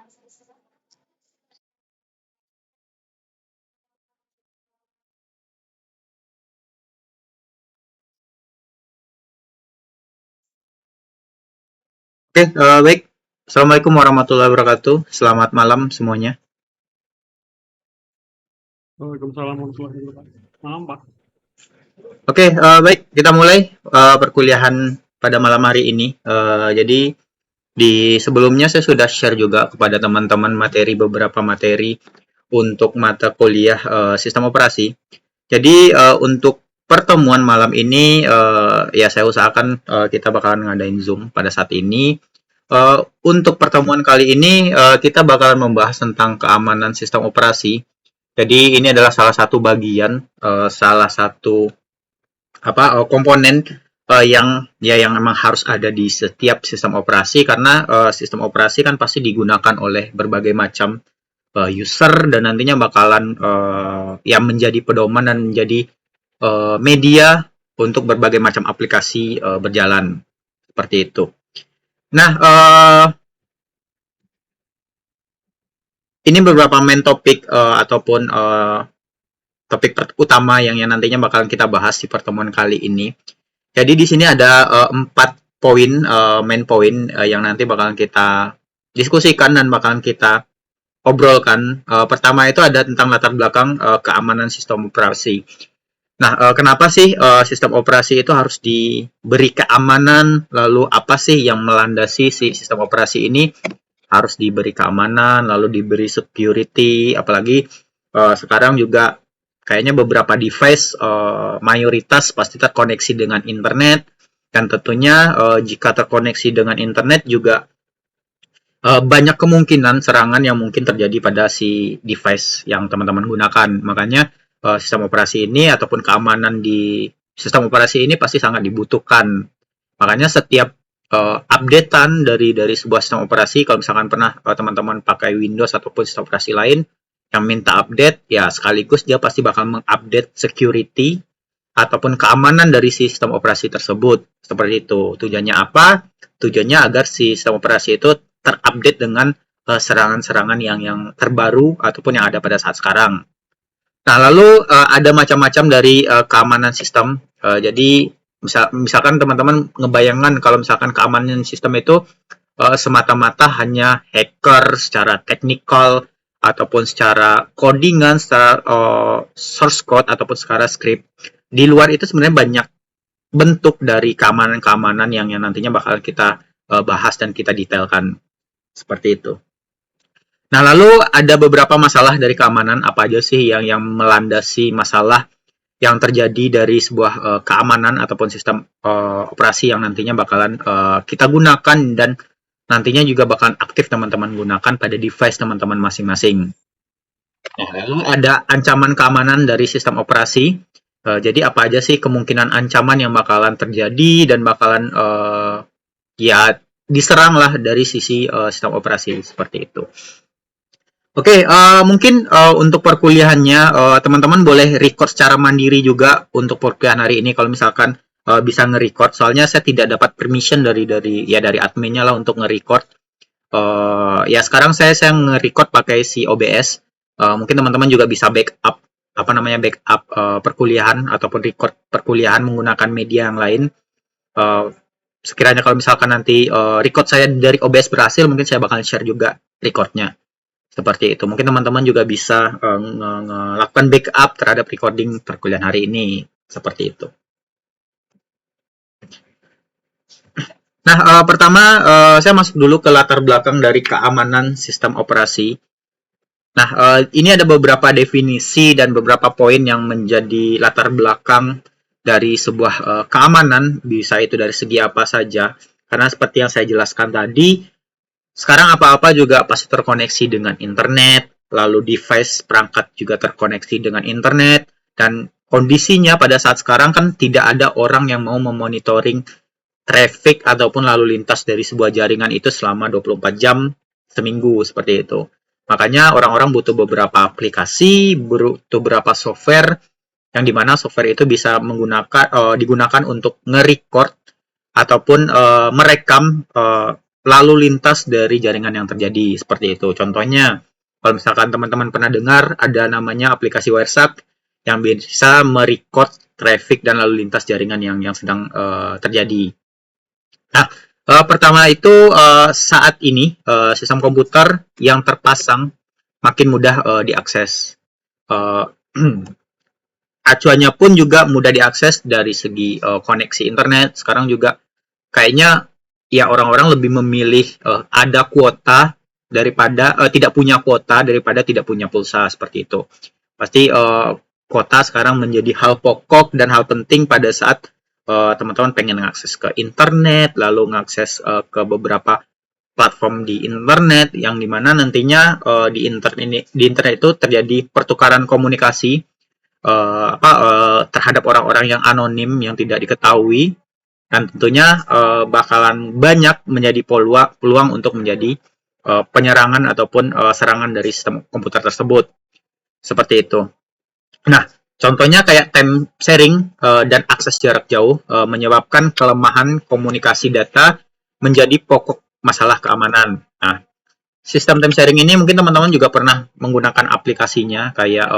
Oke, baik. Assalamualaikum warahmatullahi wabarakatuh. Selamat malam semuanya. Waalaikumsalam warahmatullahi wabarakatuh. Malam, Pak. Oke, baik. Kita mulai perkuliahan pada malam hari ini. Jadi di sebelumnya saya sudah share juga kepada teman-teman beberapa materi untuk mata kuliah sistem operasi. Jadi untuk pertemuan malam ini ya saya usahakan kita bakalan ngadain Zoom pada saat ini. Untuk pertemuan kali ini kita bakalan membahas tentang keamanan sistem operasi. Jadi ini adalah salah satu bagian, salah satu komponen yang memang harus ada di setiap sistem operasi karena sistem operasi kan pasti digunakan oleh berbagai macam user dan nantinya bakalan yang menjadi pedoman dan menjadi media untuk berbagai macam aplikasi berjalan seperti itu. Nah, ini beberapa main topik ataupun topik utama yang nantinya bakalan kita bahas di pertemuan kali ini. Jadi di sini ada 4 poin main poin yang nanti bakalan kita diskusikan dan bakalan kita obrolkan. Pertama itu ada tentang latar belakang keamanan sistem operasi. Nah, kenapa sih sistem operasi itu harus diberi keamanan? Lalu apa sih yang melandasi si sistem operasi ini harus diberi keamanan, lalu diberi security, apalagi sekarang juga kayaknya beberapa device mayoritas pasti terkoneksi dengan internet, dan tentunya jika terkoneksi dengan internet juga banyak kemungkinan serangan yang mungkin terjadi pada si device yang teman-teman gunakan. Makanya sistem operasi ini ataupun keamanan di sistem operasi ini pasti sangat dibutuhkan. Makanya setiap updatean dari sebuah sistem operasi, kalau misalkan pernah teman-teman pakai Windows ataupun sistem operasi lain yang minta update, ya sekaligus dia pasti bakal mengupdate security ataupun keamanan dari sistem operasi tersebut. Seperti itu. Tujuannya apa? Tujuannya agar si sistem operasi itu terupdate dengan serangan-serangan yang terbaru ataupun yang ada pada saat sekarang. Nah, lalu ada macam-macam dari keamanan sistem. Jadi misalkan teman-teman ngebayangkan kalau misalkan keamanan sistem itu semata-mata hanya hacker secara teknikal ataupun secara codingan, secara source code ataupun secara script. Di luar itu sebenarnya banyak bentuk dari keamanan-keamanan yang nantinya bakal kita bahas dan kita detailkan seperti itu. Nah, lalu ada beberapa masalah dari keamanan. Apa aja sih yang melandasi masalah yang terjadi dari sebuah keamanan ataupun sistem operasi yang nantinya bakalan kita gunakan dan nantinya juga bakalan aktif teman-teman gunakan pada device teman-teman masing-masing. Nah, lalu ada ancaman keamanan dari sistem operasi. Jadi apa aja sih kemungkinan ancaman yang bakalan terjadi dan bakalan ya diserang lah dari sisi sistem operasi seperti itu. Oke, mungkin untuk perkuliahannya teman-teman boleh record secara mandiri juga untuk perkuliahan hari ini kalau misalkan bisa nge-record. Soalnya saya tidak dapat permission dari adminnya lah untuk nge-record. Ya sekarang saya nge-record pakai si OBS. Mungkin teman-teman juga bisa backup backup perkuliahan ataupun record perkuliahan menggunakan media yang lain. Sekiranya kalau misalkan nanti record saya dari OBS berhasil, mungkin saya bakal share juga recordnya. Seperti itu. Mungkin teman-teman juga bisa melakukan backup terhadap recording perkuliahan hari ini. Seperti itu. Nah, pertama saya masuk dulu ke latar belakang dari keamanan sistem operasi. Nah, ini ada beberapa definisi dan beberapa poin yang menjadi latar belakang dari sebuah keamanan, bisa itu dari segi apa saja. Karena seperti yang saya jelaskan tadi, sekarang apa-apa juga pasti terkoneksi dengan internet, lalu device perangkat juga terkoneksi dengan internet, dan kondisinya pada saat sekarang kan tidak ada orang yang mau memonitoring traffic ataupun lalu lintas dari sebuah jaringan itu selama 24 jam seminggu seperti itu. Makanya orang-orang butuh beberapa aplikasi, butuh beberapa software, yang dimana software itu bisa digunakan untuk nge-record ataupun merekam lalu lintas dari jaringan yang terjadi seperti itu. Contohnya, kalau misalkan teman-teman pernah dengar ada namanya aplikasi WhatsApp yang bisa merecord traffic dan lalu lintas jaringan yang sedang terjadi. Nah, pertama itu saat ini sistem komputer yang terpasang makin mudah diakses. Uh, Acuannya pun juga mudah diakses dari segi koneksi internet. Sekarang juga kayaknya ya orang-orang lebih memilih ada kuota daripada tidak punya kuota daripada tidak punya pulsa seperti itu. Pasti kuota sekarang menjadi hal pokok dan hal penting pada saat teman-teman pengen mengakses ke internet, lalu mengakses ke beberapa platform di internet yang dimana nantinya di internet itu terjadi pertukaran komunikasi terhadap orang-orang yang anonim yang tidak diketahui dan tentunya bakalan banyak menjadi peluang untuk menjadi penyerangan ataupun serangan dari sistem komputer tersebut seperti itu. Nah, contohnya kayak time sharing dan akses jarak jauh menyebabkan kelemahan komunikasi data menjadi pokok masalah keamanan. Nah, sistem time sharing ini mungkin teman-teman juga pernah menggunakan aplikasinya kayak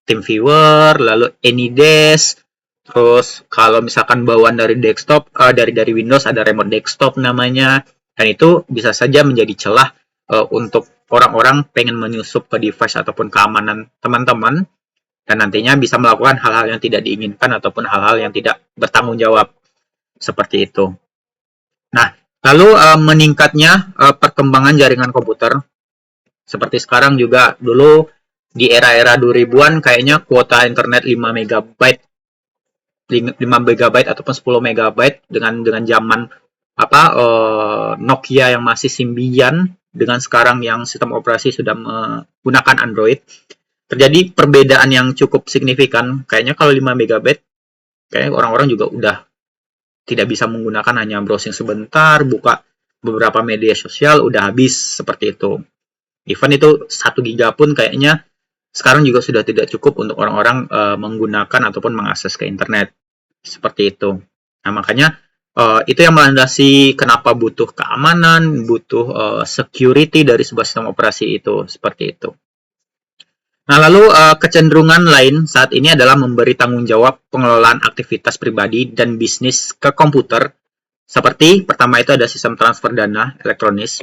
TeamViewer, lalu AnyDesk, terus kalau misalkan bawaan dari desktop, dari Windows ada remote desktop namanya, dan itu bisa saja menjadi celah untuk orang-orang pengen menyusup ke device ataupun keamanan teman-teman, dan nantinya bisa melakukan hal-hal yang tidak diinginkan ataupun hal-hal yang tidak bertanggung jawab seperti itu. Nah, lalu meningkatnya perkembangan jaringan komputer seperti sekarang juga dulu di era-era 2000-an kayaknya kuota internet 5 megabyte 5 megabyte ataupun 10 megabyte dengan zaman Nokia yang masih Symbian dengan sekarang yang sistem operasi sudah menggunakan Android terjadi perbedaan yang cukup signifikan. Kayaknya kalau 5 megabyte kayaknya orang-orang juga udah tidak bisa menggunakan, hanya browsing sebentar, buka beberapa media sosial udah habis seperti itu. Even itu 1 giga pun kayaknya sekarang juga sudah tidak cukup untuk orang-orang menggunakan ataupun mengakses ke internet seperti itu. Nah, makanya itu yang melandasi kenapa butuh keamanan, butuh security dari sebuah sistem operasi itu seperti itu. Nah, lalu kecenderungan lain saat ini adalah memberi tanggung jawab pengelolaan aktivitas pribadi dan bisnis ke komputer. Seperti pertama itu ada sistem transfer dana elektronis.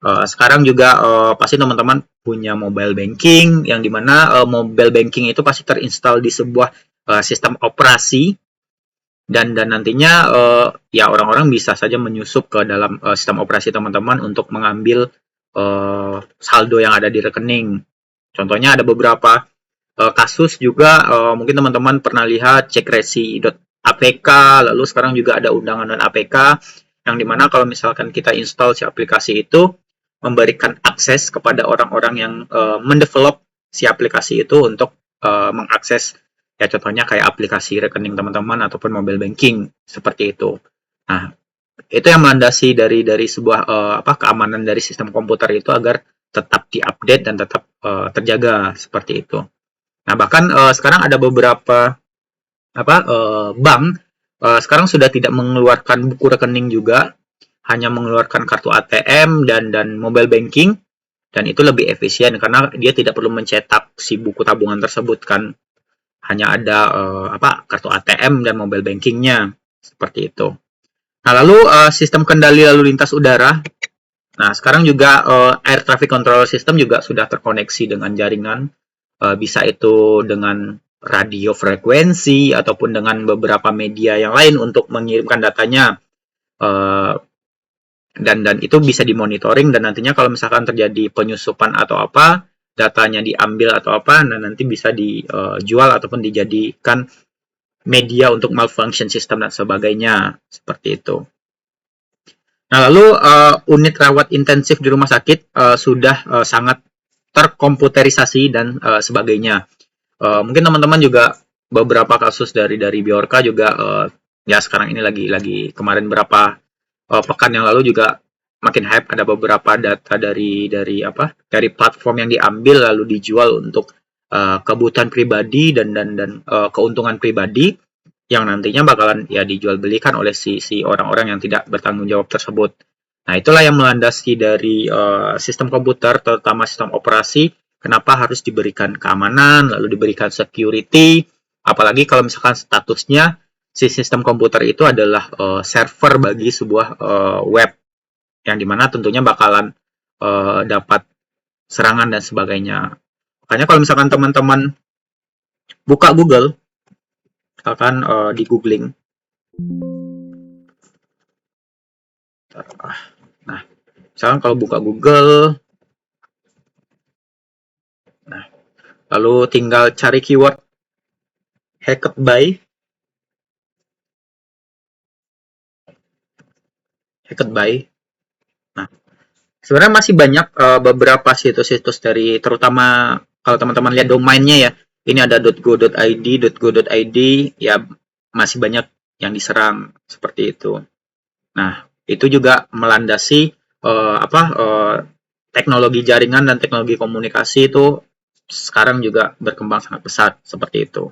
Sekarang juga pasti teman-teman punya mobile banking, yang dimana mobile banking itu pasti terinstall di sebuah sistem operasi dan nantinya ya orang-orang bisa saja menyusup ke dalam sistem operasi teman-teman untuk mengambil saldo yang ada di rekening. Contohnya ada beberapa kasus juga mungkin teman-teman pernah lihat cekresi.apk, lalu sekarang juga ada undangan.apk yang dimana kalau misalkan kita install si aplikasi itu memberikan akses kepada orang-orang yang mendevelop si aplikasi itu untuk mengakses ya contohnya kayak aplikasi rekening teman-teman ataupun mobile banking seperti itu. Nah, itu yang melandasi dari sebuah keamanan dari sistem komputer itu agar tetap diupdate dan tetap terjaga seperti itu. Nah, bahkan sekarang ada beberapa bank sekarang sudah tidak mengeluarkan buku rekening juga, hanya mengeluarkan kartu ATM dan mobile banking, dan itu lebih efisien karena dia tidak perlu mencetak si buku tabungan tersebut kan, hanya ada kartu ATM dan mobile bankingnya seperti itu. Nah, lalu sistem kendali lalu lintas udara. Nah, sekarang juga air traffic control system juga sudah terkoneksi dengan jaringan, bisa itu dengan radio frekuensi ataupun dengan beberapa media yang lain untuk mengirimkan datanya, dan itu bisa dimonitoring, dan nantinya kalau misalkan terjadi penyusupan atau apa, datanya diambil atau apa, nah nanti bisa dijual ataupun dijadikan media untuk malfunction system dan sebagainya seperti itu. Nah, lalu unit rawat intensif di rumah sakit sudah sangat terkomputerisasi dan sebagainya. Mungkin teman-teman juga beberapa kasus dari Biorka juga ya sekarang ini lagi kemarin berapa pekan yang lalu juga makin hype, ada beberapa data dari platform yang diambil lalu dijual untuk kebutuhan pribadi dan keuntungan pribadi yang nantinya bakalan ya dijual belikan oleh si orang-orang yang tidak bertanggung jawab tersebut. Nah, itulah yang melandasi dari sistem komputer, terutama sistem operasi, kenapa harus diberikan keamanan, lalu diberikan security, apalagi kalau misalkan statusnya si sistem komputer itu adalah server bagi sebuah web, yang dimana tentunya bakalan dapat serangan dan sebagainya. Makanya kalau misalkan teman-teman buka Google, misalkan di googling, nah, misalkan kalau buka Google, nah, lalu tinggal cari keyword hacked by, nah, sebenarnya masih banyak beberapa situs-situs dari, terutama kalau teman-teman lihat domainnya ya, ini ada .go.id, .go.id, ya masih banyak yang diserang seperti itu. Nah, itu juga melandasi teknologi jaringan dan teknologi komunikasi itu sekarang juga berkembang sangat pesat seperti itu.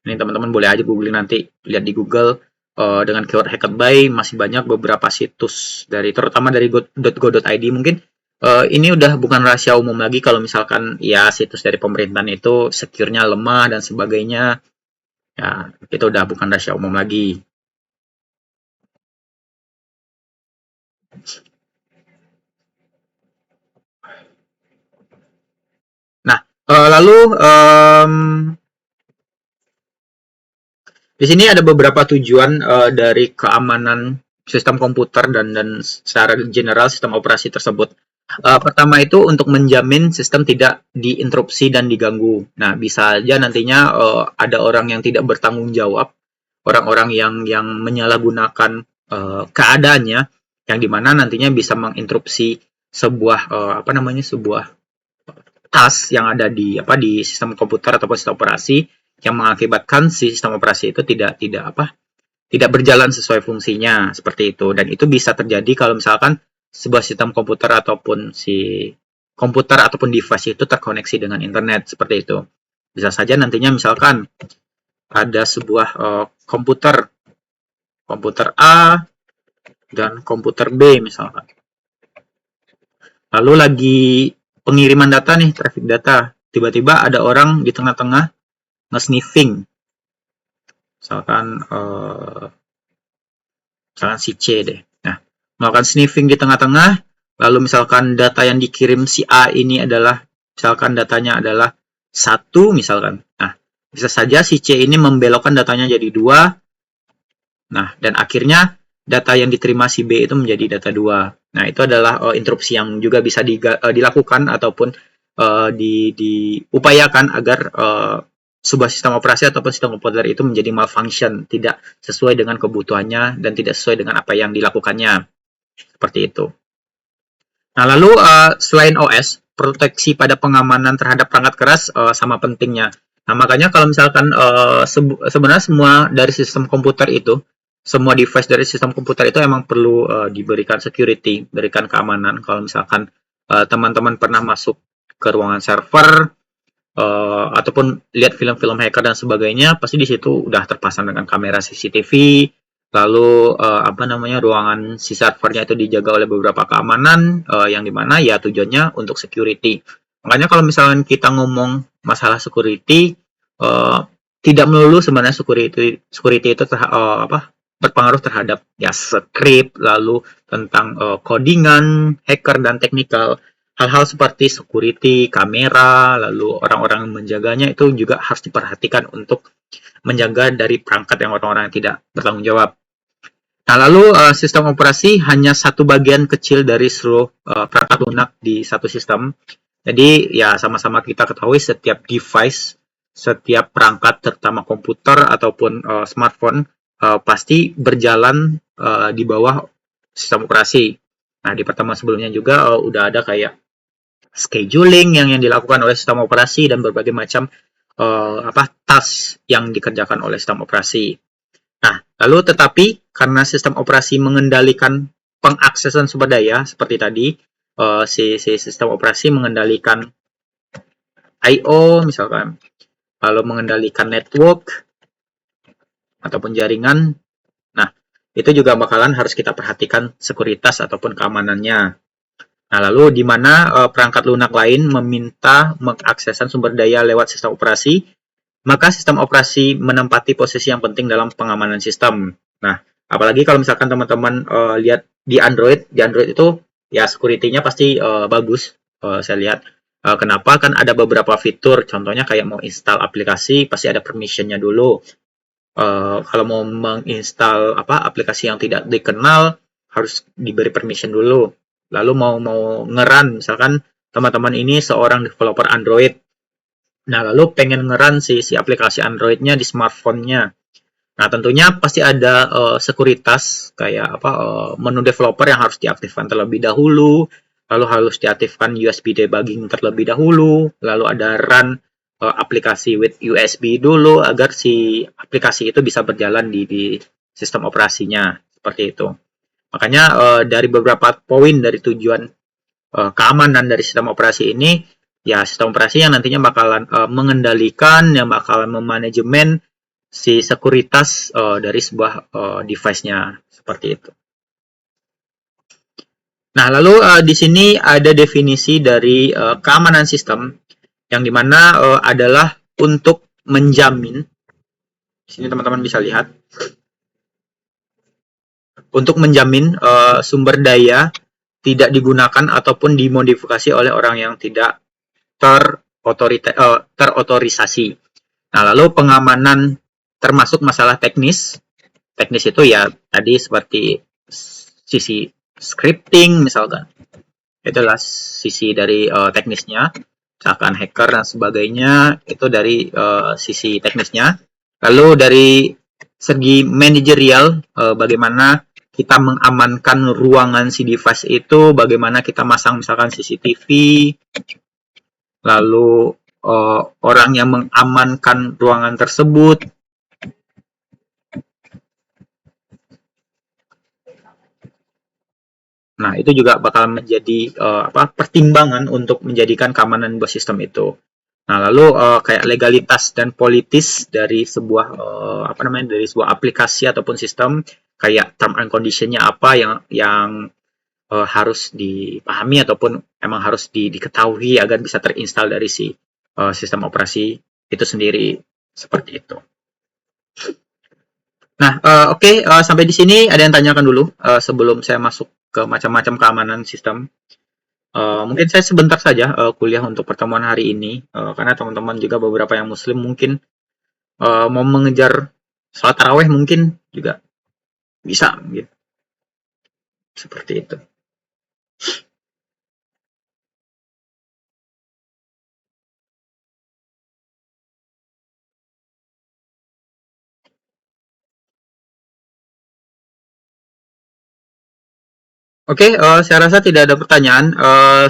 Ini teman-teman boleh aja googling nanti, lihat di Google dengan keyword hacked by, masih banyak beberapa situs dari, terutama dari .go.id. Mungkin ini udah bukan rahasia umum lagi kalau misalkan ya situs dari pemerintahan itu secure-nya lemah dan sebagainya. Ya, itu udah bukan rahasia umum lagi. Nah, lalu di sini ada beberapa tujuan dari keamanan sistem komputer dan secara general sistem operasi tersebut. Pertama itu untuk menjamin sistem tidak diinterupsi dan diganggu. Nah, bisa aja nantinya ada orang yang tidak bertanggung jawab, orang-orang yang menyalahgunakan keadaannya, yang dimana nantinya bisa menginterupsi sebuah sebuah task yang ada di sistem komputer atau sistem operasi, yang mengakibatkan si sistem operasi itu tidak berjalan sesuai fungsinya seperti itu. Dan itu bisa terjadi kalau misalkan sebuah sistem komputer ataupun si komputer ataupun device itu terkoneksi dengan internet seperti itu. Bisa saja nantinya misalkan ada sebuah komputer A dan komputer B misalkan. Lalu lagi pengiriman data nih, traffic data. Tiba-tiba ada orang di tengah-tengah nge-sniffing. Misalkan si C deh. Nah, melakukan sniffing di tengah-tengah, lalu misalkan data yang dikirim si A ini adalah, misalkan datanya adalah 1 misalkan. Nah, bisa saja si C ini membelokkan datanya jadi 2. Nah, dan akhirnya data yang diterima si B itu menjadi data 2. Nah, itu adalah interupsi yang juga bisa dilakukan ataupun diupayakan agar sebuah sistem operasi ataupun sistem komputer itu menjadi malfunction, tidak sesuai dengan kebutuhannya dan tidak sesuai dengan apa yang dilakukannya. Seperti itu. Nah, lalu selain OS, proteksi pada pengamanan terhadap perangkat keras sama pentingnya. Nah, makanya kalau misalkan sebenarnya semua dari sistem komputer itu, semua device dari sistem komputer itu emang perlu diberikan security, berikan keamanan. Kalau misalkan teman-teman pernah masuk ke ruangan server, ataupun lihat film-film hacker dan sebagainya, pasti di situ udah terpasang dengan kamera CCTV, lalu ruangan si servernya itu dijaga oleh beberapa keamanan yang dimana ya tujuannya untuk security. Makanya kalau misalnya kita ngomong masalah security, tidak melulu sebenarnya security itu berpengaruh terhadap ya script, lalu tentang codingan, hacker dan teknikal. Hal-hal seperti security, kamera, lalu orang-orang menjaganya itu juga harus diperhatikan untuk menjaga dari perangkat yang orang-orang yang tidak bertanggung jawab. Nah, lalu sistem operasi hanya satu bagian kecil dari seluruh perangkat lunak di satu sistem. Jadi ya sama-sama kita ketahui setiap device, setiap perangkat terutama komputer ataupun smartphone pasti berjalan di bawah sistem operasi. Nah, di pertemuan sebelumnya juga udah ada kayak scheduling yang dilakukan oleh sistem operasi dan berbagai macam task yang dikerjakan oleh sistem operasi. Nah, lalu tetapi karena sistem operasi mengendalikan pengaksesan sumber daya seperti tadi, si sistem operasi mengendalikan I/O misalkan, lalu mengendalikan network ataupun jaringan. Nah, itu juga bakalan harus kita perhatikan sekuritas ataupun keamanannya. Nah, lalu di mana perangkat lunak lain meminta mengaksesan sumber daya lewat sistem operasi, maka sistem operasi menempati posisi yang penting dalam pengamanan sistem. Nah, apalagi kalau misalkan teman-teman lihat di Android itu ya security-nya pasti bagus. Saya lihat. Kenapa? Kan ada beberapa fitur, contohnya kayak mau install aplikasi pasti ada permission-nya dulu. Kalau mau menginstal aplikasi yang tidak dikenal harus diberi permission dulu. Lalu mau nge-run, misalkan teman-teman ini seorang developer Android. Nah, lalu pengen nge-run si aplikasi Android-nya di smartphone-nya. Nah, tentunya pasti ada sekuritas kayak menu developer yang harus diaktifkan terlebih dahulu, lalu harus diaktifkan USB debugging terlebih dahulu, lalu ada run aplikasi with USB dulu agar si aplikasi itu bisa berjalan di sistem operasinya seperti itu. Makanya dari beberapa poin dari tujuan keamanan dari sistem operasi ini, ya sistem operasi yang nantinya bakalan mengendalikan, yang bakalan memanajemen si sekuritas dari sebuah device-nya seperti itu. Nah, lalu di sini ada definisi dari keamanan sistem yang dimana adalah untuk menjamin, di sini teman-teman bisa lihat, untuk menjamin sumber daya tidak digunakan ataupun dimodifikasi oleh orang yang tidak terotorisasi. Nah, lalu pengamanan termasuk masalah teknis. Teknis itu ya tadi seperti sisi scripting misalkan. Itulah sisi dari teknisnya. Misalkan hacker dan sebagainya itu dari sisi teknisnya. Lalu dari segi manajerial, bagaimana kita mengamankan ruangan si device itu, bagaimana kita masang misalkan CCTV, lalu orang yang mengamankan ruangan tersebut. Nah, itu juga bakal menjadi pertimbangan untuk menjadikan keamanan buat sistem itu. Nah, lalu kayak legalitas dan politis dari sebuah dari sebuah aplikasi ataupun sistem, kayak term and condition-nya apa yang harus dipahami ataupun emang harus diketahui agar bisa terinstall dari si sistem operasi itu sendiri seperti itu. Nah, oke, sampai di sini ada yang tanyakan dulu sebelum saya masuk ke macam-macam keamanan sistem. Mungkin saya sebentar saja kuliah untuk pertemuan hari ini, karena teman-teman juga beberapa yang muslim mungkin mau mengejar sholat taraweh mungkin juga bisa, gitu. Seperti itu. Oke, saya rasa tidak ada pertanyaan.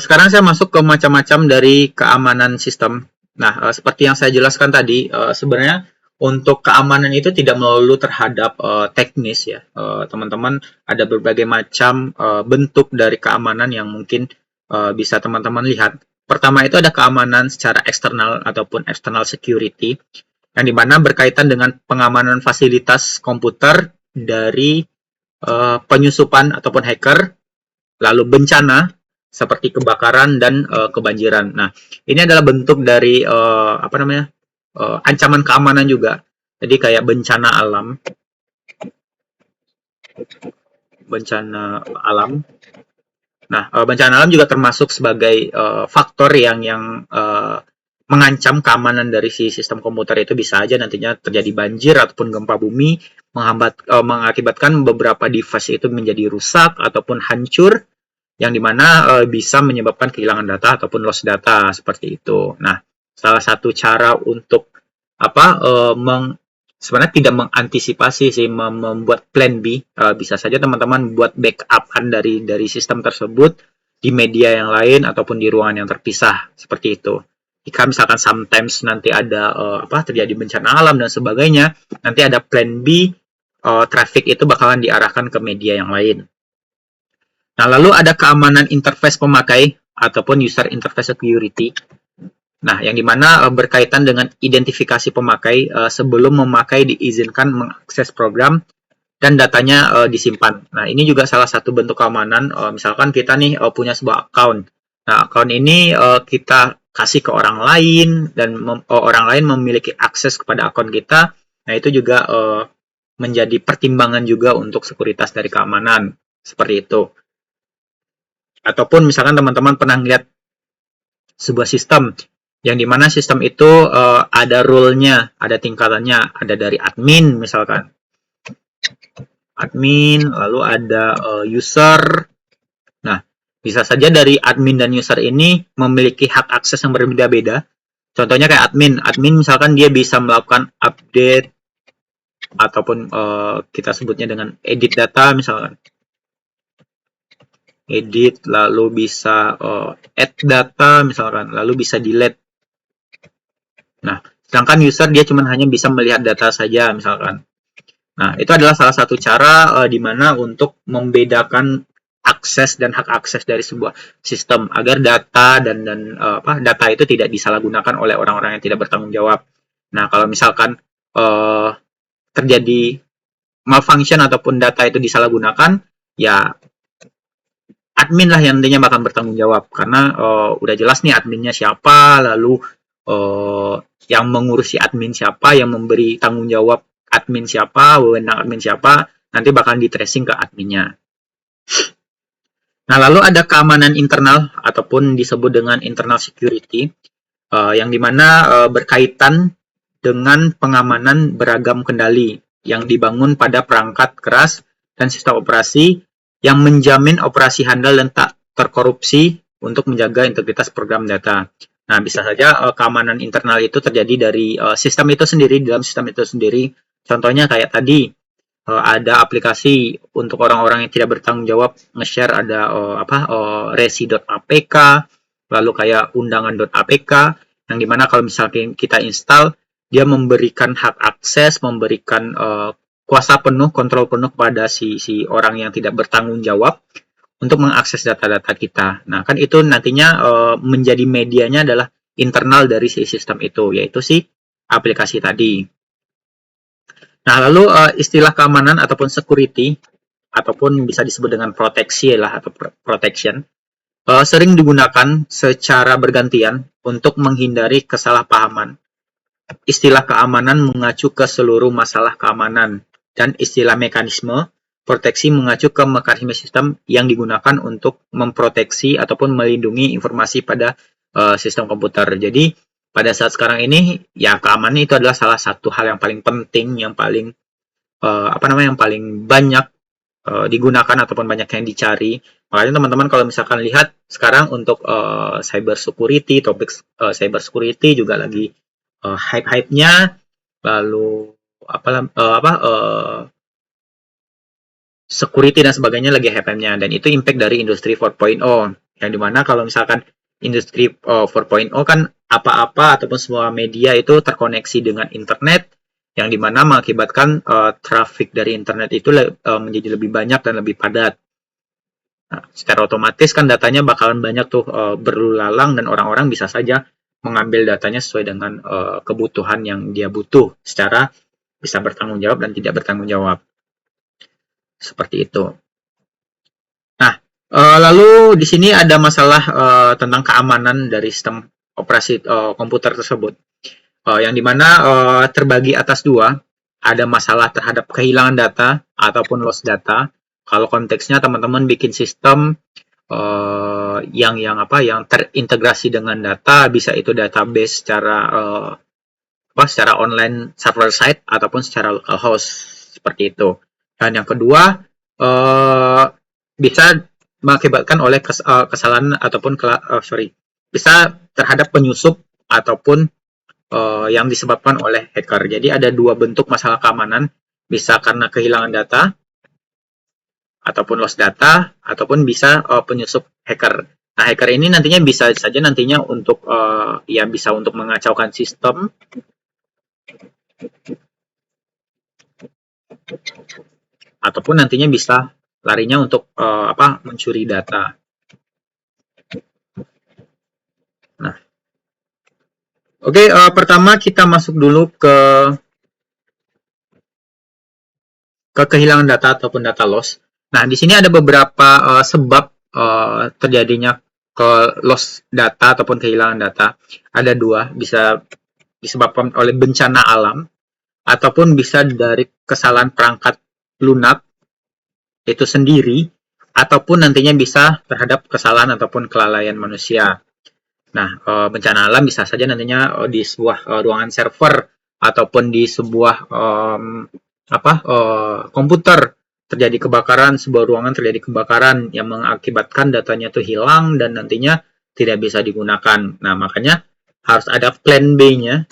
Sekarang saya masuk ke macam-macam dari keamanan sistem. Nah, seperti yang saya jelaskan tadi, sebenarnya untuk keamanan itu tidak melulu terhadap teknis ya. Teman-teman ada berbagai macam bentuk dari keamanan yang mungkin bisa teman-teman lihat. Pertama itu ada keamanan secara eksternal ataupun external security, yang dimana berkaitan dengan pengamanan fasilitas komputer dari penyusupan ataupun hacker, lalu bencana seperti kebakaran dan kebanjiran. Nah, ini adalah bentuk dari ancaman keamanan juga. Jadi kayak bencana alam, Nah, bencana alam juga termasuk sebagai faktor yang mengancam keamanan dari si sistem komputer itu. Bisa aja nantinya terjadi banjir ataupun gempa bumi, mengakibatkan beberapa device itu menjadi rusak ataupun hancur, yang dimana bisa menyebabkan kehilangan data ataupun loss data seperti itu. Nah, salah satu cara untuk sebenarnya tidak mengantisipasi sih, membuat plan B, bisa saja teman-teman buat backup-an dari sistem tersebut di media yang lain ataupun di ruangan yang terpisah seperti itu. Jika misalkan sometimes nanti ada terjadi bencana alam dan sebagainya, nanti ada plan B, traffic itu bakalan diarahkan ke media yang lain. Nah, lalu ada keamanan interface pemakai ataupun user interface security. Nah, yang dimana berkaitan dengan identifikasi pemakai sebelum memakai diizinkan mengakses program dan datanya disimpan. Nah, ini juga salah satu bentuk keamanan. Misalkan kita nih punya sebuah account. Nah, account ini kita kasih ke orang lain dan orang lain memiliki akses kepada akun kita. Nah, itu juga menjadi pertimbangan juga untuk sekuritas dari keamanan seperti itu. Ataupun misalkan teman-teman pernah lihat sebuah sistem yang dimana sistem itu ada rule-nya, ada tingkatannya, ada dari admin misalkan. Admin, lalu ada user. Nah, bisa saja dari admin dan user ini memiliki hak akses yang berbeda-beda. Contohnya kayak admin misalkan dia bisa melakukan update ataupun kita sebutnya dengan edit data misalkan. Edit, lalu bisa add data misalkan, lalu bisa delete. Nah, sedangkan user dia cuma hanya bisa melihat data saja misalkan. Nah, itu adalah salah satu cara di mana untuk membedakan akses dan hak akses dari sebuah sistem agar data dan data itu tidak disalahgunakan oleh orang-orang yang tidak bertanggung jawab. Nah, kalau misalkan terjadi malfunction ataupun data itu disalahgunakan, ya admin lah yang nantinya bakal bertanggung jawab karena udah jelas nih adminnya siapa, lalu yang mengurusi admin siapa, yang memberi tanggung jawab admin siapa, wewenang admin siapa, nanti bakal di tracing ke adminnya. Nah, lalu ada keamanan internal ataupun disebut dengan internal security yang dimana berkaitan dengan pengamanan beragam kendali yang dibangun pada perangkat keras dan sistem operasi yang menjamin operasi handal dan tak terkorupsi untuk menjaga integritas program data. Nah, bisa saja keamanan internal itu terjadi dari sistem itu sendiri, dalam sistem itu sendiri. Contohnya kayak tadi, ada aplikasi untuk orang-orang yang tidak bertanggung jawab nge-share ada resi.apk, lalu kayak undangan.apk, yang dimana kalau misalnya kita install, dia memberikan hak akses, memberikan kuasa penuh, kontrol penuh kepada si orang yang tidak bertanggung jawab untuk mengakses data-data kita. Nah, kan itu nantinya menjadi medianya adalah internal dari si sistem itu, yaitu si aplikasi tadi. Nah, lalu istilah keamanan ataupun security, ataupun bisa disebut dengan proteksi lah atau protection, sering digunakan secara bergantian untuk menghindari kesalahpahaman. Istilah keamanan mengacu ke seluruh masalah keamanan, dan istilah mekanisme proteksi mengacu ke mekanisme sistem yang digunakan untuk memproteksi ataupun melindungi informasi pada sistem komputer. Jadi pada saat sekarang ini ya keamanan itu adalah salah satu hal yang paling penting, yang paling yang paling banyak digunakan ataupun banyak yang dicari. Makanya teman-teman kalau misalkan lihat sekarang untuk cyber security, topik cyber security juga lagi hype-hype-nya, lalu security dan sebagainya lagi hype-nya, dan itu impact dari industri 4.0, yang dimana kalau misalkan industri 4.0 kan apa-apa ataupun semua media itu terkoneksi dengan internet, yang dimana mengakibatkan traffic dari internet itu menjadi lebih banyak dan lebih padat. Nah, secara otomatis kan datanya bakalan banyak tuh berlalang, dan orang-orang bisa saja mengambil datanya sesuai dengan kebutuhan yang dia butuh, secara bisa bertanggung jawab dan tidak bertanggung jawab. Seperti itu. Nah, lalu di sini ada masalah tentang keamanan dari sistem operasi komputer tersebut. Yang dimana terbagi atas dua, ada masalah terhadap kehilangan data ataupun loss data. Kalau konteksnya teman-teman bikin sistem yang terintegrasi dengan data, bisa itu database secara online server side ataupun secara local host, seperti itu. Dan yang kedua bisa mengakibatkan oleh kesalahan ataupun bisa terhadap penyusup ataupun yang disebabkan oleh hacker. Jadi ada dua bentuk masalah keamanan, bisa karena kehilangan data ataupun loss data, ataupun bisa penyusup hacker. Nah, hacker ini nantinya bisa saja nantinya untuk bisa untuk mengacaukan sistem, ataupun nantinya bisa larinya untuk mencuri data. Nah, oke, pertama kita masuk dulu ke kehilangan data ataupun data loss. Nah, di sini ada beberapa sebab terjadinya ke loss data ataupun kehilangan data. Ada dua, bisa disebabkan oleh bencana alam ataupun bisa dari kesalahan perangkat lunak itu sendiri ataupun nantinya bisa terhadap kesalahan ataupun kelalaian manusia. Nah, bencana alam bisa saja nantinya di sebuah ruangan server ataupun di sebuah komputer terjadi kebakaran, sebuah ruangan terjadi kebakaran yang mengakibatkan datanya itu hilang dan nantinya tidak bisa digunakan. Nah, makanya harus ada plan B-nya,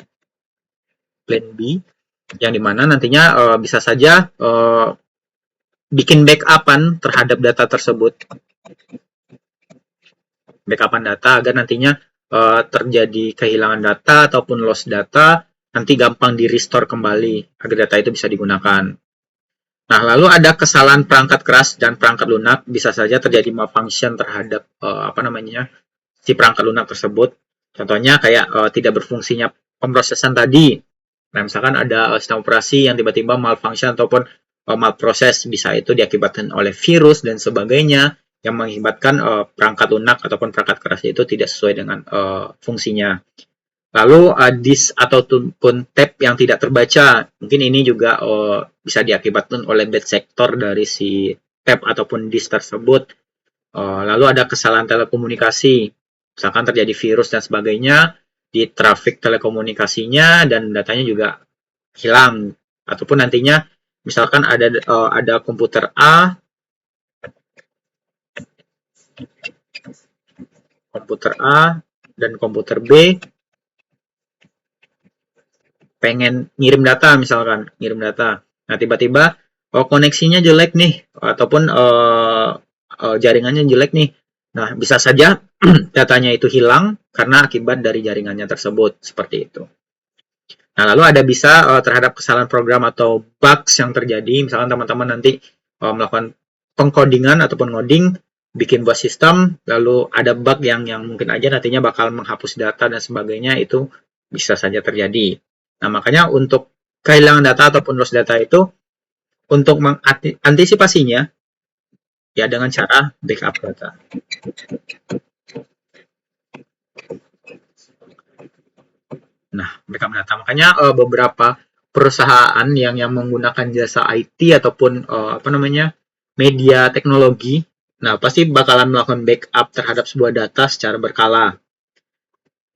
plan B, yang dimana nantinya bisa saja bikin backupan terhadap data tersebut, backupan data agar nantinya terjadi kehilangan data ataupun loss data, nanti gampang di restore kembali agar data itu bisa digunakan. Nah, lalu ada kesalahan perangkat keras dan perangkat lunak, bisa saja terjadi malfunction terhadap si perangkat lunak tersebut. Contohnya kayak tidak berfungsinya pemrosesan tadi. Nah, misalkan ada sistem operasi yang tiba-tiba malfunction ataupun malproses, bisa itu diakibatkan oleh virus dan sebagainya yang mengakibatkan perangkat lunak ataupun perangkat keras itu tidak sesuai dengan fungsinya. Lalu disk ataupun tab yang tidak terbaca, mungkin ini juga bisa diakibatkan oleh bad sector dari si tab ataupun disk tersebut. Lalu ada kesalahan telekomunikasi, misalkan terjadi virus dan sebagainya di trafik telekomunikasinya dan datanya juga hilang. Ataupun nantinya misalkan ada komputer A, dan komputer B pengen ngirim data, misalkan ngirim data. Nah, tiba-tiba koneksinya jelek nih ataupun jaringannya jelek nih. Nah, bisa saja datanya itu hilang karena akibat dari jaringannya tersebut, seperti itu. Nah, lalu ada bisa terhadap kesalahan program atau bugs yang terjadi, misalkan teman-teman nanti melakukan pengkodingan ataupun ngoding, bikin buat sistem, lalu ada bug yang mungkin aja nantinya bakal menghapus data dan sebagainya, itu bisa saja terjadi. Nah, makanya untuk kehilangan data ataupun loss data itu, untuk mengantisipasinya, ya dengan cara backup data. Nah, backup data. Makanya beberapa perusahaan yang menggunakan jasa IT ataupun media teknologi, nah pasti bakalan melakukan backup terhadap sebuah data secara berkala.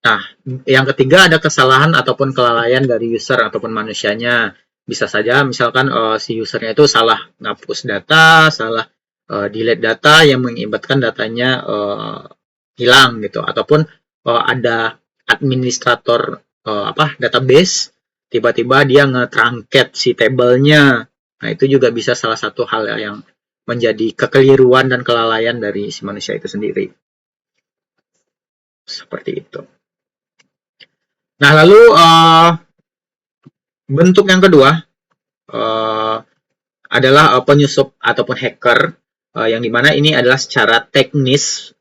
Nah, yang ketiga ada kesalahan ataupun kelalaian dari user ataupun manusianya. Bisa saja misalkan si usernya itu salah ngapus data, salah delete data yang mengakibatkan datanya hilang gitu, ataupun ada administrator database tiba-tiba dia nge-trunket si tabelnya. Nah, itu juga bisa salah satu hal yang menjadi kekeliruan dan kelalaian dari si manusia itu sendiri. Seperti itu. Nah, lalu bentuk yang kedua adalah penyusup ataupun hacker, yang dimana ini adalah secara teknis,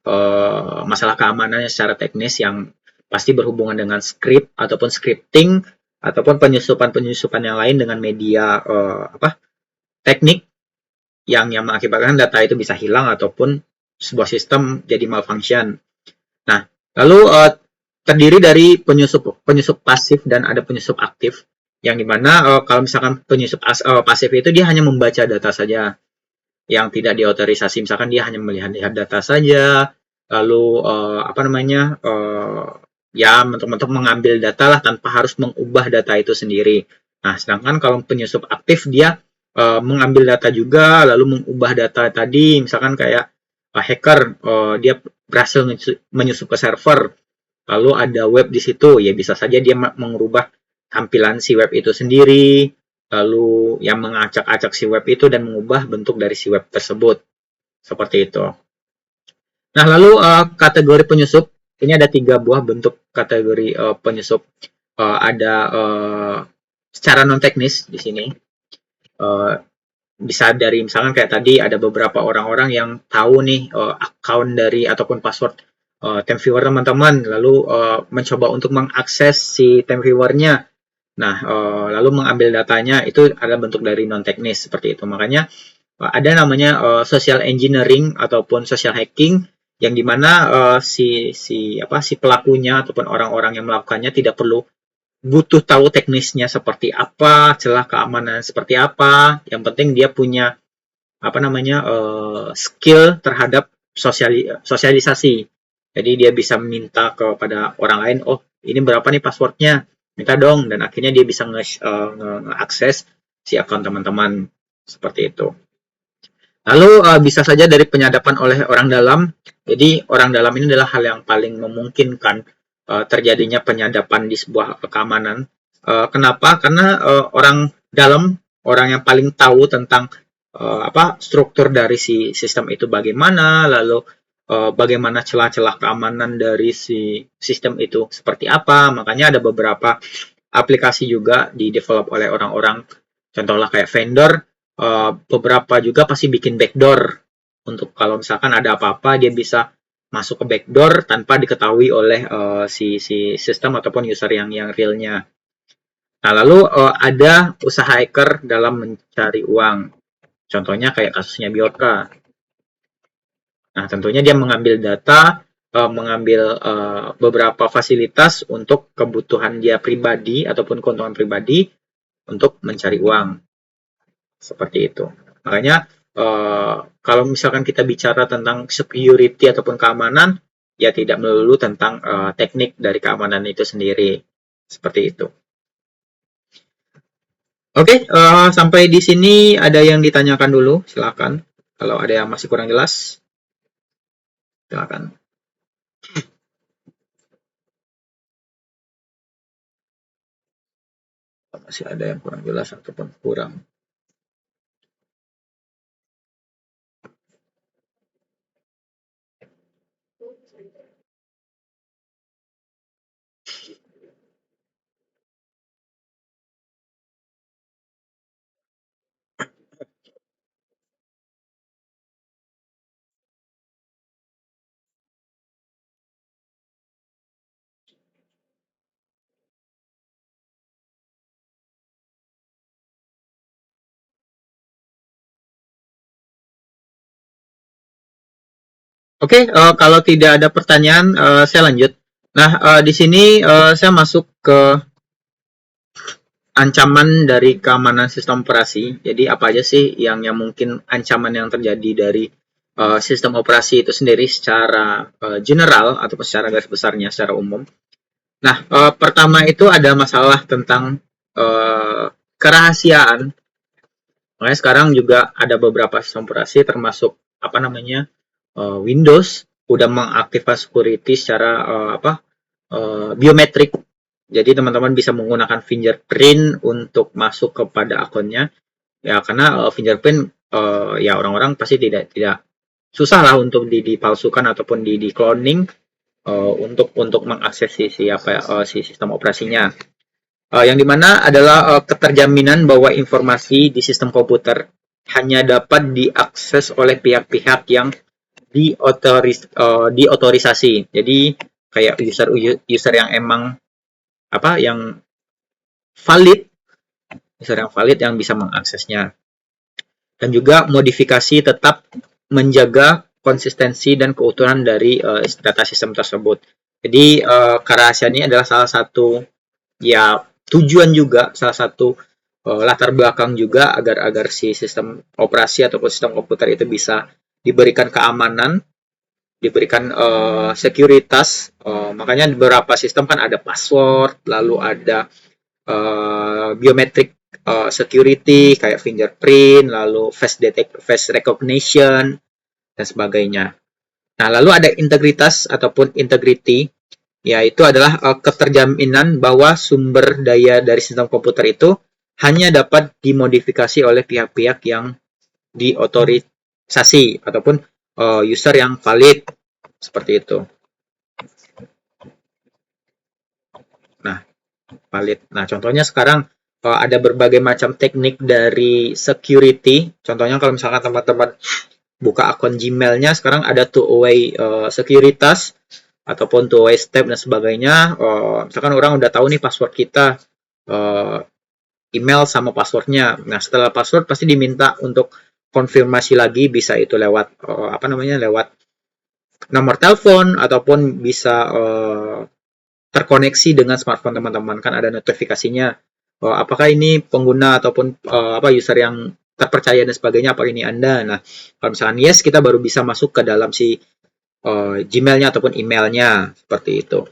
masalah keamanannya secara teknis yang pasti berhubungan dengan script ataupun scripting ataupun penyusupan yang lain dengan media teknik yang mengakibatkan data itu bisa hilang ataupun sebuah sistem jadi malfunction. Nah, lalu terdiri dari penyusup pasif dan ada penyusup aktif, yang dimana kalau misalkan penyusup pasif itu dia hanya membaca data saja yang tidak diotorisasi, misalkan dia hanya melihat data saja, lalu mentok-mentok mengambil data lah tanpa harus mengubah data itu sendiri. Nah, sedangkan kalau penyusup aktif dia mengambil data juga lalu mengubah data tadi, misalkan kayak hacker dia berhasil menyusup ke server, lalu ada web di situ, ya bisa saja dia mengubah tampilan si web itu sendiri, lalu yang mengacak-acak si web itu dan mengubah bentuk dari si web tersebut. Seperti itu. Nah, lalu kategori penyusup, ini ada 3 buah bentuk kategori penyusup. Ada secara non teknis di sini. Bisa dari misalkan kayak tadi ada beberapa orang-orang yang tahu nih account dari ataupun password TeamViewer teman-teman, lalu mencoba untuk mengakses si TeamViewer-nya. Nah, lalu mengambil datanya itu adalah bentuk dari non teknis seperti itu. Makanya ada namanya social engineering ataupun social hacking yang dimana si pelakunya ataupun orang-orang yang melakukannya tidak perlu butuh tahu teknisnya seperti apa, celah keamanan seperti apa. Yang penting dia punya skill terhadap sosialisasi. Jadi dia bisa minta kepada orang lain, oh ini berapa nih passwordnya, minta dong, dan akhirnya dia bisa nge-akses si akun teman-teman seperti itu. Lalu bisa saja dari penyadapan oleh orang dalam. Jadi orang dalam ini adalah hal yang paling memungkinkan terjadinya penyadapan di sebuah keamanan. Kenapa? Karena orang dalam, orang yang paling tahu tentang struktur dari si sistem itu bagaimana, lalu bagaimana celah-celah keamanan dari si sistem itu seperti apa. Makanya ada beberapa aplikasi juga di develop oleh orang-orang, contohnya kayak vendor, beberapa juga pasti bikin backdoor untuk kalau misalkan ada apa-apa dia bisa masuk ke backdoor tanpa diketahui oleh si sistem ataupun user yang realnya. Nah, lalu ada usaha hacker dalam mencari uang. Contohnya kayak kasusnya Bjorka. Nah, tentunya dia mengambil data, mengambil beberapa fasilitas untuk kebutuhan dia pribadi ataupun keuntungan pribadi untuk mencari uang. Seperti itu. Makanya kalau misalkan kita bicara tentang security ataupun keamanan, ya tidak melulu tentang teknik dari keamanan itu sendiri. Seperti itu. Oke, sampai di sini ada yang ditanyakan dulu, silakan. Kalau ada yang masih kurang jelas, silakan. Masih ada yang kurang jelas ataupun kurang. Oke, kalau tidak ada pertanyaan, saya lanjut. Nah, di sini saya masuk ke ancaman dari keamanan sistem operasi. Jadi apa aja sih yang mungkin ancaman yang terjadi dari sistem operasi itu sendiri secara general atau secara garis besarnya secara umum. Nah, pertama itu ada masalah tentang kerahasiaan. Makanya sekarang juga ada beberapa sistem operasi termasuk Windows udah mengaktifkan security secara biometrik. Jadi teman-teman bisa menggunakan fingerprint untuk masuk kepada akunnya. Ya karena fingerprint ya orang-orang pasti tidak susah lah untuk dipalsukan ataupun di cloning untuk mengakses si sistem operasinya. Yang dimana adalah keterjaminan bahwa informasi di sistem komputer hanya dapat diakses oleh pihak-pihak yang diotorisasi. Jadi kayak user yang emang yang valid, user yang valid yang bisa mengaksesnya. Dan juga modifikasi tetap menjaga konsistensi dan keutuhan dari data sistem tersebut. Jadi kerahasiaan ini adalah salah satu ya tujuan juga, salah satu latar belakang juga agar si sistem operasi ataupun sistem komputer itu bisa diberikan keamanan, diberikan sekuritas. Makanya di beberapa sistem kan ada password, lalu ada biometric security kayak fingerprint, lalu face recognition dan sebagainya. Nah, lalu ada integritas ataupun integrity, yaitu adalah keterjaminan bahwa sumber daya dari sistem komputer itu hanya dapat dimodifikasi oleh pihak-pihak yang diotorisasi ataupun user yang valid seperti itu. Nah, valid. Nah, contohnya sekarang ada berbagai macam teknik dari security. Contohnya kalau misalkan teman-teman buka akun Gmail-nya, sekarang ada two-way sekuritas ataupun two-way step dan sebagainya. Misalkan orang udah tahu nih password kita, eh, email sama passwordnya. Nah, setelah password pasti diminta untuk konfirmasi lagi, bisa itu lewat lewat nomor telepon ataupun bisa terkoneksi dengan smartphone teman-teman, kan ada notifikasinya. Apakah ini pengguna ataupun user yang terpercaya dan sebagainya, apa ini Anda. Nah, kalau misalkan yes, kita baru bisa masuk ke dalam si Gmail-nya ataupun emailnya, seperti itu.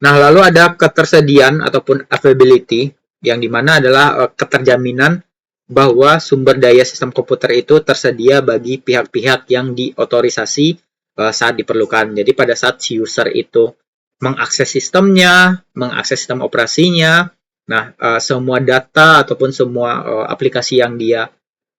Nah, lalu ada ketersediaan ataupun availability, yang dimana adalah keterjaminan bahwa sumber daya sistem komputer itu tersedia bagi pihak-pihak yang diotorisasi saat diperlukan. Jadi pada saat si user itu mengakses sistemnya, mengakses sistem operasinya, nah semua data ataupun semua aplikasi yang dia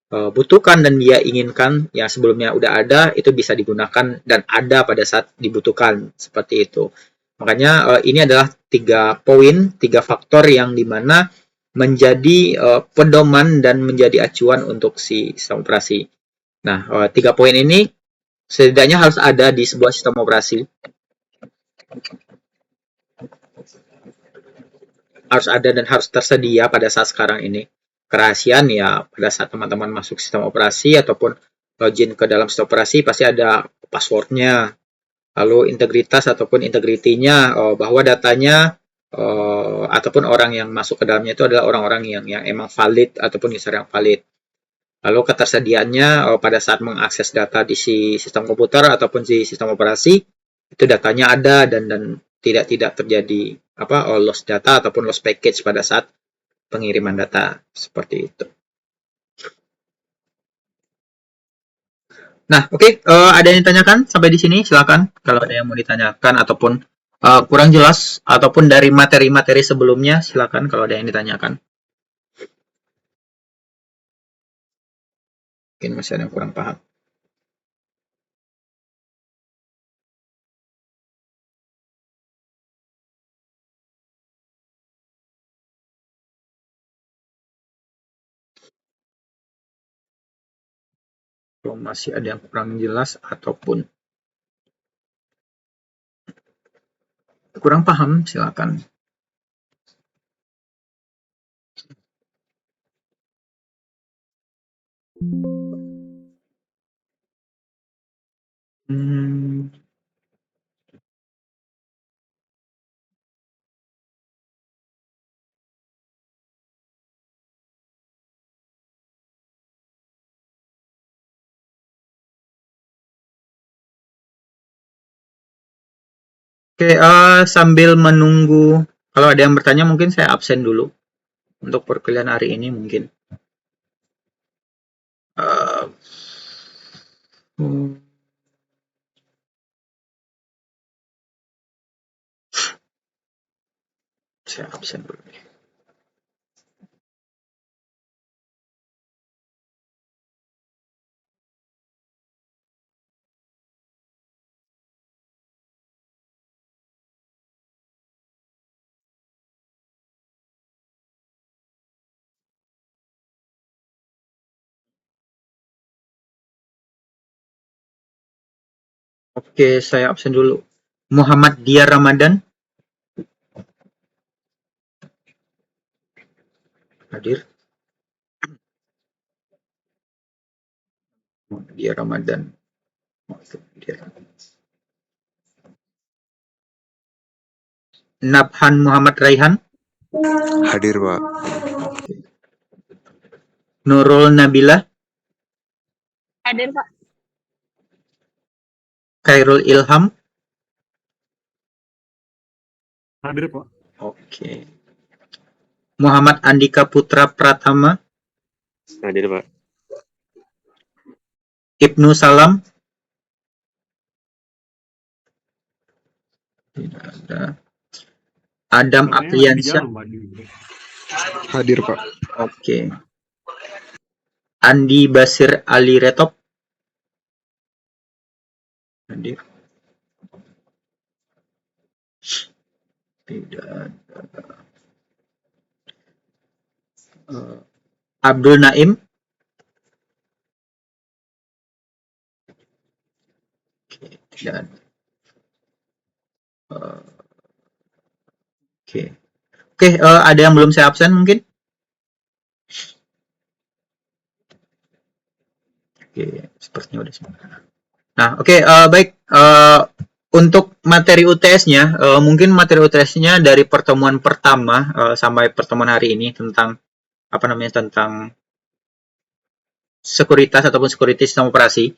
butuhkan dan dia inginkan yang sebelumnya udah ada, itu bisa digunakan dan ada pada saat dibutuhkan, seperti itu. Makanya ini adalah 3 poin, 3 faktor yang dimana menjadi pedoman dan menjadi acuan untuk si sistem operasi. Nah, 3 poin ini setidaknya harus ada di sebuah sistem operasi, harus ada dan harus tersedia pada saat sekarang ini. Kerahasiaan ya pada saat teman-teman masuk sistem operasi ataupun login ke dalam sistem operasi pasti ada passwordnya. Lalu integritas ataupun integritinya, bahwa datanya ataupun orang yang masuk ke dalamnya itu adalah orang-orang yang emang valid ataupun user yang valid. Lalu ketersediaannya pada saat mengakses data di si sistem komputer ataupun di sistem operasi, itu datanya ada dan tidak terjadi loss data ataupun loss package pada saat pengiriman data, seperti itu. Nah, oke, ada yang ditanyakan sampai di sini? Silakan kalau ada yang mau ditanyakan ataupun kurang jelas ataupun dari materi-materi sebelumnya, silakan kalau ada yang ditanyakan. Mungkin masih ada yang kurang paham. Kalau masih ada yang kurang jelas ataupun kurang paham, silakan. Hmm, Oke, sambil menunggu, kalau ada yang bertanya mungkin saya absen dulu untuk perkuliahan hari ini mungkin. Eh, hmm, saya absen dulu. Oke, saya absen dulu. Muhammad Dia Ramadan hadir. Dia Ramadan. Nabhan Muhammad Raihan. Hadir, Pak. Nurul Nabila. Hadir, Pak. Khairul Ilham. Hadir, Pak. Oke. Muhammad Andika Putra Pratama. Hadir, Pak. Ibnu Salam. Tidak ada. Adam Katanya lagi di Apriansyah. jalan, Pak. Hadir, Pak. Oke. Andi Basir Ali Retop. Hadir. Tidak ada. Abdul Naim. Oke, tidak ada. Oke. Oke, ada yang belum saya absen mungkin? Oke, sepertinya udah semua. Nah, oke, baik. Untuk materi UTS-nya, mungkin materi UTS-nya dari pertemuan pertama sampai pertemuan hari ini tentang apa namanya, tentang sekuritas ataupun security sistem operasi.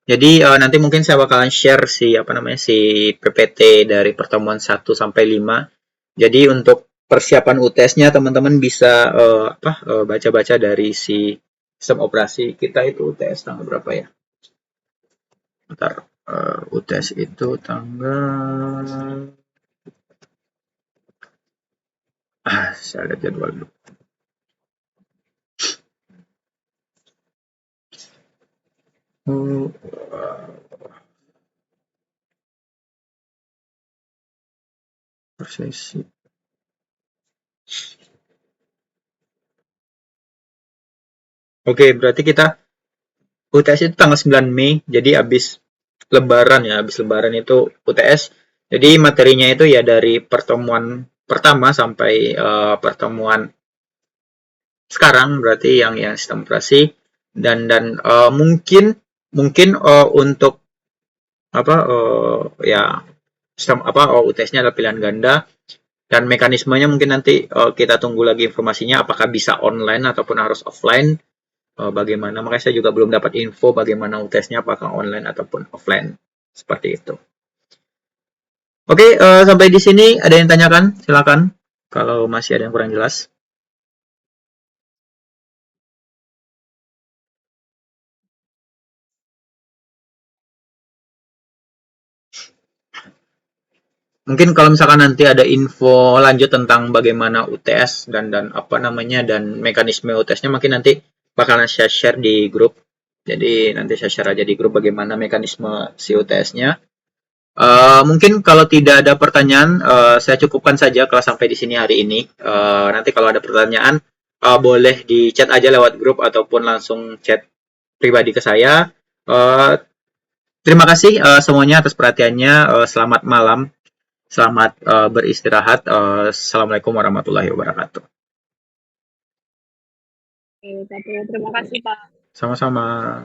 Jadi nanti mungkin saya bakalan share si apa namanya si PPT dari pertemuan 1 sampai 5. Jadi untuk persiapan UTS-nya teman-teman bisa baca-baca dari si sistem operasi kita itu UTS tanggal berapa ya? Bentar, UTS itu tanggal saya lihat jadwal dulu. Persesi. Oke, berarti kita UTS itu tanggal 9 Mei, jadi habis Lebaran ya, habis Lebaran itu UTS. Jadi materinya itu ya dari pertemuan pertama sampai pertemuan sekarang berarti yang sistem operasi dan mungkin untuk apa ya sistem UTS-nya adalah pilihan ganda dan mekanismenya mungkin nanti kita tunggu lagi informasinya apakah bisa online ataupun harus offline. Bagaimana, makanya saya juga belum dapat info bagaimana UTS-nya apakah online ataupun offline seperti itu. Oke, sampai di sini ada yang tanyakan? Silakan kalau masih ada yang kurang jelas. Mungkin kalau misalkan nanti ada info lanjut tentang bagaimana UTS dan apa namanya dan mekanisme UTS-nya mungkin nanti bakalan saya share di grup. Jadi nanti saya share aja di grup bagaimana mekanisme si UTS-nya. Mungkin kalau tidak ada pertanyaan, saya cukupkan saja kelas sampai di sini hari ini. Nanti kalau ada pertanyaan, boleh di chat aja lewat grup ataupun langsung chat pribadi ke saya. Terima kasih semuanya atas perhatiannya. Selamat malam. Selamat beristirahat. Assalamualaikum warahmatullahi wabarakatuh. Oke, terima kasih Pak. Sama-sama.